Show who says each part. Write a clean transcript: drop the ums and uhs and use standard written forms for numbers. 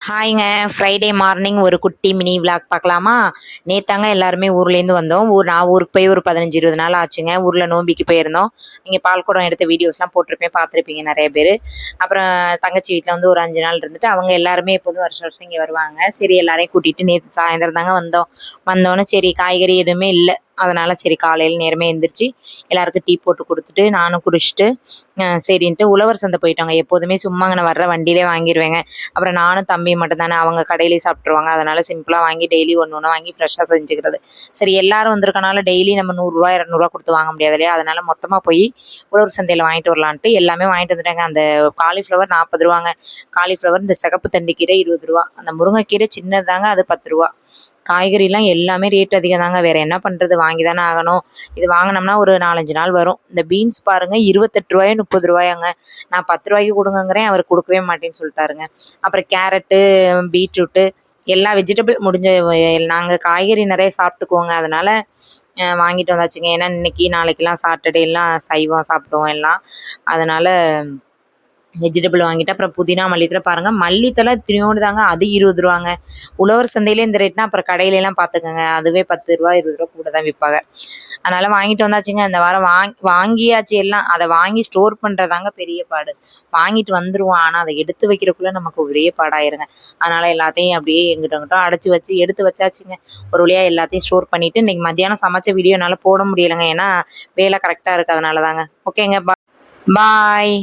Speaker 1: ஹாய்ங்க. Friday morning ஒரு குட்டி mini vlog பார்க்கலாமா? நேத்தாங்க எல்லாருமே ஊர்லேருந்து வந்தோம். நான் ஊருக்கு போய் ஒரு 15, 20 நாள் ஆச்சுங்க. ஊரில் நோம்பிக்கு போயிருந்தோம். இங்கே பால்குடம் எடுத்த வீடியோஸ்லாம் போட்டிருப்பேன், பார்த்துருப்பீங்க நிறைய பேர். அப்புறம் தங்கச்சி வீட்டில் வந்து ஒரு 5 நாள் இருந்துட்டு, அவங்க எல்லாருமே எப்போதும் வருஷம் வருஷம் இங்கே வருவாங்க. சரி எல்லாரையும் கூட்டிகிட்டு நேற்று சாயந்தரம் தாங்க வந்தோன்னே சரி காய்கறி எதுவுமே இல்லை. அதனால் சரி காலையில் நேரமே எழுந்திரிச்சு எல்லாருக்கும் டீ போட்டு கொடுத்துட்டு நானும் குடிச்சிட்டு சரின்ட்டு உழவர் சந்தை போயிட்டாங்க. எப்போதுமே சும்மாங்க நான் வர்ற வண்டியிலே வாங்கிடுவேங்க. அப்புறம் நானும் தம்பி மட்டும் தானே, அவங்க கடையிலேயே சாப்பிட்ருவாங்க. அதனால் சிம்பிளாக வாங்கி டெய்லி ஒன்று ஒன்று வாங்கி ஃப்ரெஷ்ஷாக செஞ்சுக்கிறது. சரி எல்லாரும் வந்திருக்கனால டெய்லி நம்ம 100 200 கொடுத்து வாங்க முடியாது இல்லையா? அதனால் மொத்தமாக போய் உழவர் சந்தையில் வாங்கிட்டு வரலான்ட்டு எல்லாமே வாங்கிட்டு வந்துட்டாங்க. அந்த காலிஃப்ளவர் 40 ரூபாங்க. காலிஃப்ளவர், இந்த சிகப்பு தண்டுக்கீரை 20 ரூபா, அந்த முருங்கைக்கீரை சின்னதாங்க அது 10 ரூபா. காய்கறிலாம் எல்லாமே ரேட் அதிகம் தாங்க. வேறு என்ன பண்ணுறது, வாங்கி தானே ஆகணும். இது வாங்கினோம்னா ஒரு 4-5 நாள் வரும். இந்த பீன்ஸ் பாருங்கள் 28 ரூபாயோ 30 ரூபாயாங்க. நான் 10 ரூபாய்க்கு கொடுங்கங்கிறேன், அவர் கொடுக்கவே மாட்டேன்னு சொல்லிட்டாருங்க. அப்புறம் கேரட்டு, பீட்ரூட்டு, எல்லா வெஜிடபிள் முடிஞ்ச நாங்கள் காய்கறி நிறைய சாப்பிட்டுக்குவோங்க. அதனால் வாங்கிட்டு வந்தாச்சுங்க. ஏன்னா இன்றைக்கி நாளைக்கெலாம் சாட்டர்டேலாம் சைவம் சாப்பிடுவோம் எல்லாம். அதனால் வெஜிடபிள் வாங்கிட்டு அப்புறம் புதினா மல்லித்தலை பாருங்கள், மல்லித்தலை இத்தினியோடு தாங்க, அது 20 ரூபாங்க. உழவர் சந்தையிலே இந்த ரேட்னா அப்புறம் கடையிலலாம் பார்த்துக்கோங்க, அதுவே 10 ரூபா 20 ரூபா கூட தான் விற்பாங்க. அதனால் வாங்கிட்டு வந்தாச்சுங்க. இந்த வாரம் வாங்கியாச்சு எல்லாம். அதை வாங்கி ஸ்டோர் பண்ணுறதாங்க பெரிய பாடு. வாங்கிட்டு வந்துடுவோம், ஆனால் அதை எடுத்து வைக்கிறக்குள்ளே நமக்கு ஒரே பாடாயிருங்க. அதனால் எல்லாத்தையும் அப்படியே எங்கிட்ட அடைச்சி வச்சு எடுத்து வச்சாச்சுங்க. ஒரு வழியாக எல்லாத்தையும் ஸ்டோர் பண்ணிவிட்டு இன்றைக்கி மத்தியானம் சமைச்ச வீடியோ என்னால் போட முடியலைங்க. ஏன்னா வேலை கரெக்டாக இருக்குது, அதனால தாங்க. ஓகேங்க, பாய்.